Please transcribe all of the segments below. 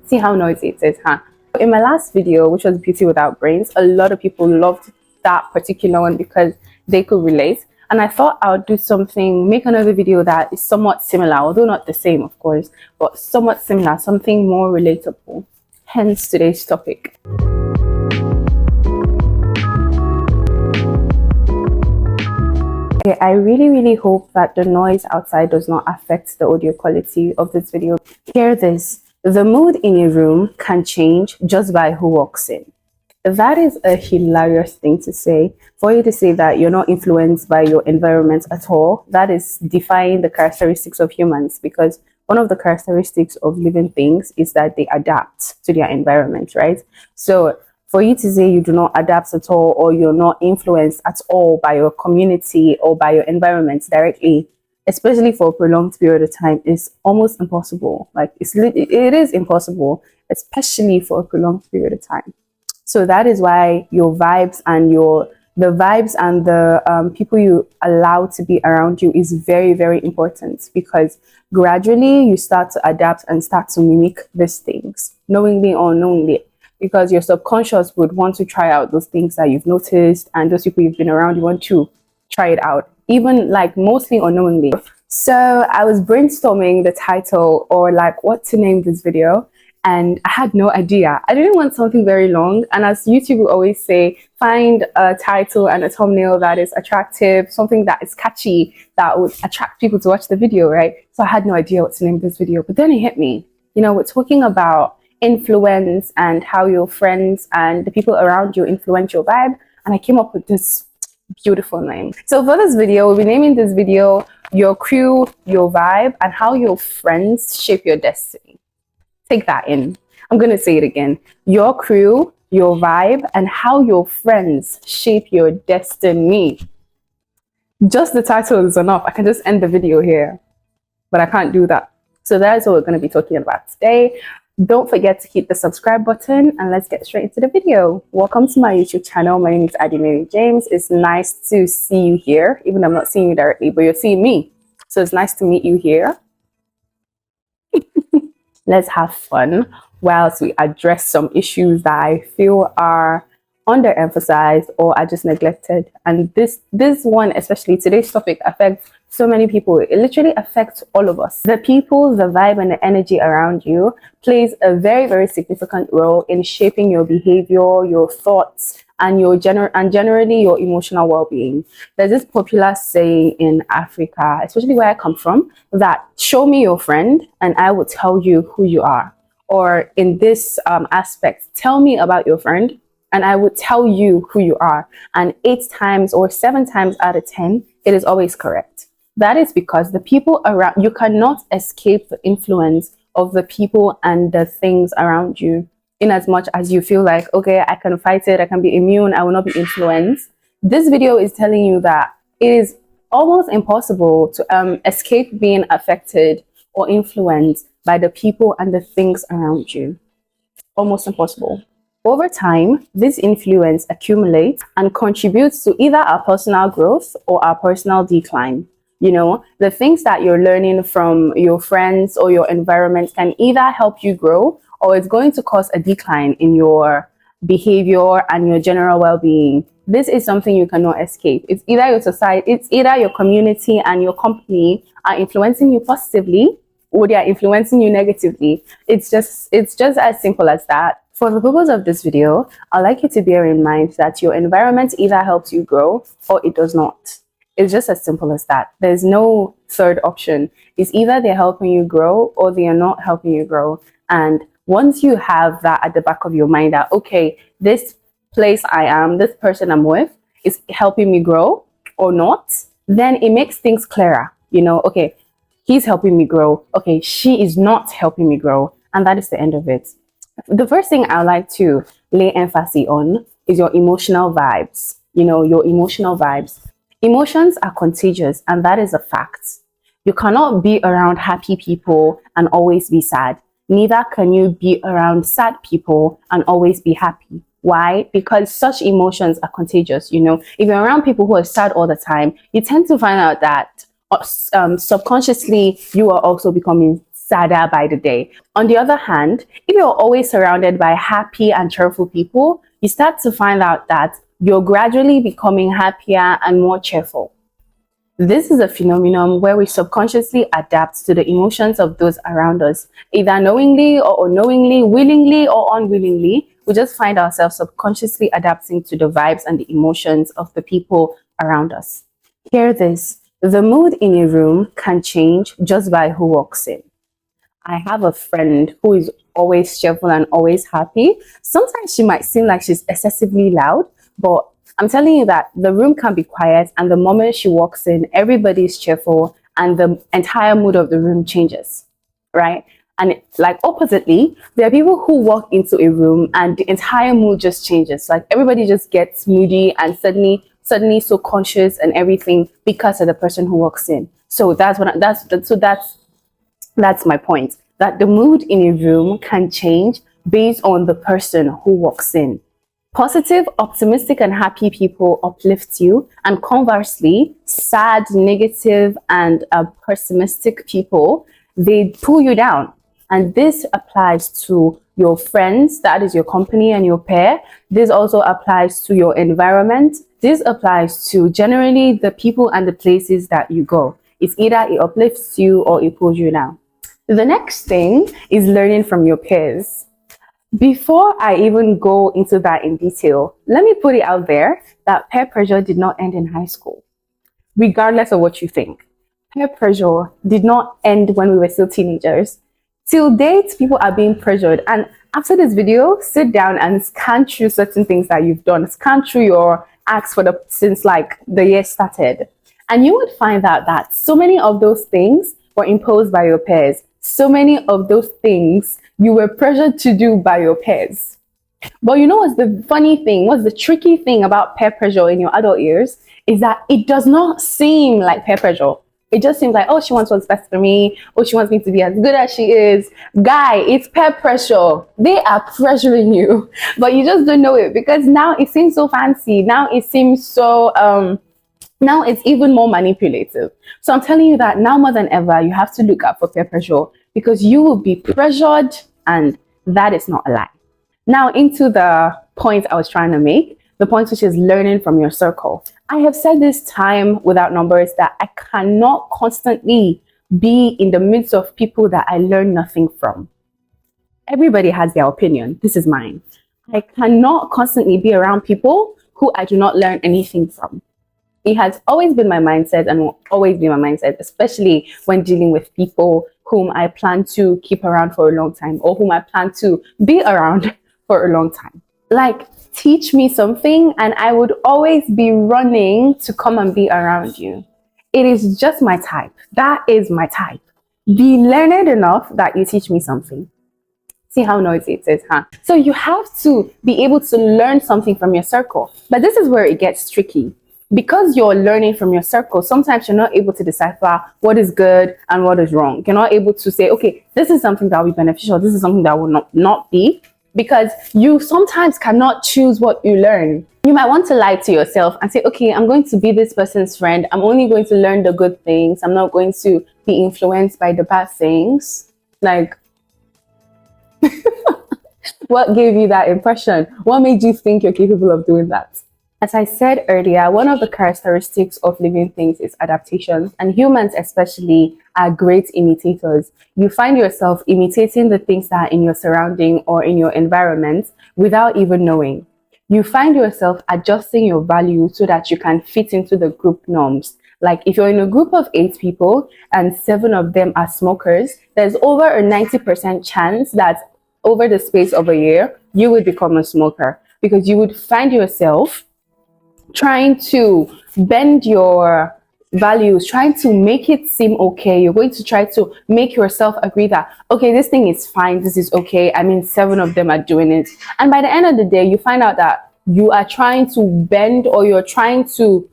See how noisy it is, huh? In my last video, which was Beauty Without Brains, a lot of people loved that particular one because they could relate. And I thought I would do something, make another video that is somewhat similar, although not the same, of course, but somewhat similar, something more relatable. Hence today's topic. Okay, I really hope that the noise outside does not affect the audio quality of this video. Hear this. The mood in a room can change just by who walks in. That is a hilarious thing to say. For you to say that you're not influenced by your environment at all, that is defying the characteristics of humans, because one of the characteristics of living things is that they adapt to their environment, right? So for you to say you do not adapt at all, or you're not influenced at all by your community or by your environment directly, especially for a prolonged period of time, is almost impossible. Like it is impossible, especially for a prolonged period of time. So that is why your vibes and the people you allow to be around you is very important, because gradually you start to adapt and start to mimic these things, knowingly or unknowingly, because your subconscious would want to try out those things that you've noticed, and those people you've been around, you want to try it out, even like mostly unknowingly. So I was brainstorming the title, or like what to name this video, and I had no idea. I didn't want something very long, and as YouTube will always say, find a title and a thumbnail that is attractive, something that is catchy, that would attract people to watch the video, right? So I had no idea what to name this video, but then it hit me. You know, we're talking about influence and how your friends and the people around you influence your vibe, and I came up with this beautiful name. So for this video, we'll be naming this video Your Crew, Your Vibe, and How Your Friends Shape Your Destiny. Take that in. I'm going to say it again. Your crew, your vibe, and how your friends shape your destiny. Just the title is enough. I can just end the video here, but I can't do that. So that is what we're going to be talking about today. Don't forget to hit the subscribe button, and let's get straight into the video. Welcome to my YouTube channel. My name is Adimary James. It's nice to see you here, even though I'm not seeing you directly, but you're seeing me. So it's nice to meet you here. Let's have fun whilst we address some issues that I feel are underemphasized or are just neglected. And this one, especially today's topic, affects so many people. It literally affects all of us. The people, the vibe, and the energy around you plays a very significant role in shaping your behavior, your thoughts, and generally your emotional well-being. There's this popular saying in Africa, especially where I come from, that show me your friend and I will tell you who you are. Or in this aspect, tell me about your friend and I will tell you who you are. And 8 times or 7 times out of 10, it is always correct. That is because the people around you cannot escape the influence of the people and the things around you. In as much as you feel like, okay, I can fight it, I can be immune, I will not be influenced. This video is telling you that it is almost impossible to escape being affected or influenced by the people and the things around you. Almost impossible. Over time, this influence accumulates and contributes to either our personal growth or our personal decline. You know, the things that you're learning from your friends or your environment can either help you grow, or it's going to cause a decline in your behavior and your general well-being. This is something you cannot escape. It's either your society, it's either your community and your company are influencing you positively, or they are influencing you negatively. It's just as simple as that. For the purpose of this video, I'd like you to bear in mind that your environment either helps you grow or it does not. It's just as simple as that. There's no third option. It's either they're helping you grow or they are not helping you grow. And once you have that at the back of your mind that, okay, this place I am, this person I'm with is helping me grow or not, then it makes things clearer. You know, okay, he's helping me grow. Okay, she is not helping me grow. And that is the end of it. The first thing I would like to lay emphasis on is your emotional vibes. You know, your emotional vibes. Emotions are contagious, and that is a fact. You cannot be around happy people and always be sad. Neither can you be around sad people and always be happy. Why? Because such emotions are contagious. You know, if you're around people who are sad all the time, you tend to find out that subconsciously you are also becoming sadder by the day. On the other hand, if you're always surrounded by happy and cheerful people, you start to find out that you're gradually becoming happier and more cheerful. This is a phenomenon where we subconsciously adapt to the emotions of those around us, either knowingly or unknowingly, willingly or unwillingly. We just find ourselves subconsciously adapting to the vibes and the emotions of the people around us. Hear this: the mood in a room can change just by who walks in. I have a friend who is always cheerful and always happy. Sometimes she might seem like she's excessively loud, but I'm telling you that the room can be quiet, and the moment she walks in, everybody is cheerful and the entire mood of the room changes, right? And like oppositely, there are people who walk into a room and the entire mood just changes. Like everybody just gets moody and suddenly so conscious and everything because of the person who walks in. So that's my point. That the mood in a room can change based on the person who walks in. Positive, optimistic, and happy people uplift you, and conversely, sad, negative, and pessimistic people, they pull you down. And this applies to your friends, that is your company and your pair. This also applies to your environment. This applies to generally the people and the places that you go. It's either it uplifts you or it pulls you down. The next thing is learning from your peers. Before I even go into that in detail, let me put it out there that peer pressure did not end in high school, regardless of what you think. Peer pressure did not end when we were still teenagers. Till date, people are being pressured. And after this video, sit down and scan through certain things that you've done. Scan through your acts since like the year started. And you would find out that so many of those things were imposed by your peers. So many of those things you were pressured to do by your peers. But you know what's the funny thing, what's the tricky thing about peer pressure in your adult years is that it does not seem like peer pressure. It just seems like, oh, she wants what's best for me. Oh, she wants me to be as good as she is. Guy, it's peer pressure. They are pressuring you, but you just don't know it because now it seems so fancy. Now it seems so, now it's even more manipulative. So I'm telling you that now more than ever, you have to look out for peer pressure because you will be pressured, and that is not a lie. Now into the point I was trying to make, the point which is learning from your circle. I have said this time without numbers that I cannot constantly be in the midst of people that I learn nothing from. Everybody has their opinion. This is mine. I cannot constantly be around people who I do not learn anything from. It has always been my mindset and will always be my mindset, especially when dealing with people whom I plan to keep around for a long time or whom I plan to be around for a long time. Like, teach me something and I would always be running to come and be around you. It is just my type. That is my type. Be learned enough that you teach me something. See how noisy it is, huh? So you have to be able to learn something from your circle. But this is where it gets tricky. Because you're learning from your circle, sometimes you're not able to decipher what is good and what is wrong. You're not able to say, okay, this is something that will be beneficial. This is something that will not be. Because you sometimes cannot choose what you learn. You might want to lie to yourself and say, okay, I'm going to be this person's friend. I'm only going to learn the good things. I'm not going to be influenced by the bad things. Like, what gave you that impression? What made you think you're capable of doing that? As I said earlier, one of the characteristics of living things is adaptation, and humans especially are great imitators. You find yourself imitating the things that are in your surrounding or in your environment without even knowing. You find yourself adjusting your values so that you can fit into the group norms. Like if you're in a group of 8 people and 7 of them are smokers, there's over a 90% chance that over the space of a year, you would become a smoker because you would find yourself trying to bend your values, trying to make it seem okay. You're going to try to make yourself agree that, okay, this thing is fine, this is okay. I mean, 7 of them are doing it. And by the end of the day, you find out that you are trying to bend or you're trying to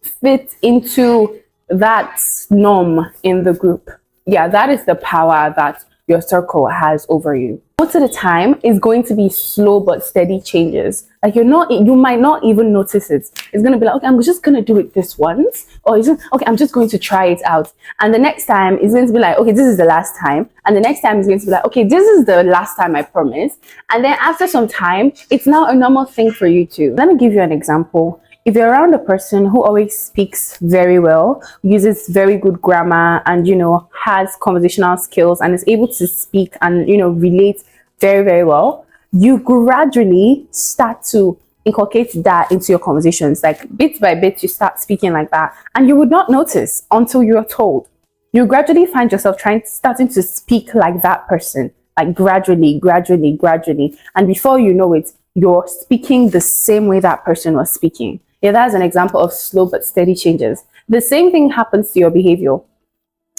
fit into that norm in the group. Yeah, that is the power that your circle has over you. most of the time it's going to be slow but steady changes. Like you might not even notice it. It's going to be like, okay, I'm just going to do it this once, or it's just, okay, I'm just going to try it out. And the next time it's going to be like, okay, this is the last time. And the next time it's going to be like, okay, this is the last time, I promise. And then after some time, it's now a normal thing for you too. Let me give you an example. If you're around a person who always speaks very well, uses very good grammar, and has conversational skills and is able to speak and relate very, very well, you gradually start to inculcate that into your conversations. Like bit by bit, you start speaking like that, and you would not notice until you're told. You gradually find yourself starting to speak like that person, like gradually, and before you know it, you're speaking the same way that person was speaking. Yeah, that's an example of slow but steady changes. The same thing happens to your behavior.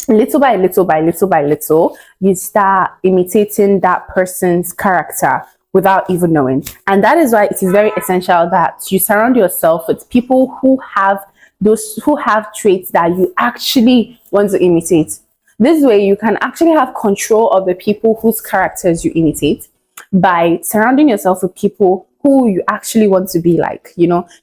Little by little, you start imitating that person's character without even knowing. And that is why it is very essential that you surround yourself with people who have traits that you actually want to imitate. This way, you can actually have control of the people whose characters you imitate by surrounding yourself with people who you actually want to be like,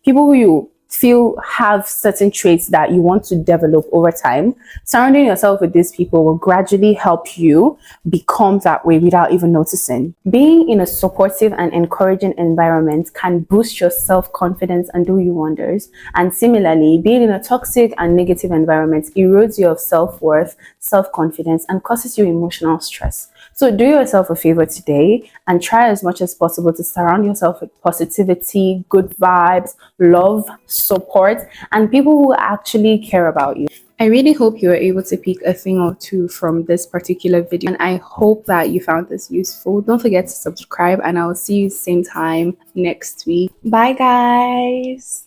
people who you feel have certain traits that you want to develop over time. Surrounding yourself with these people will gradually help you become that way without even noticing. Being in a supportive and encouraging environment can boost your self-confidence and do you wonders. And similarly, being in a toxic and negative environment erodes your self-worth, self-confidence, and causes you emotional stress. So do yourself a favor today and try as much as possible to surround yourself with positivity, good vibes, love, support, and people who actually care about you. I really hope you were able to pick a thing or two from this particular video, and I hope that you found this useful. Don't forget to subscribe, and I will see you same time next week. Bye guys.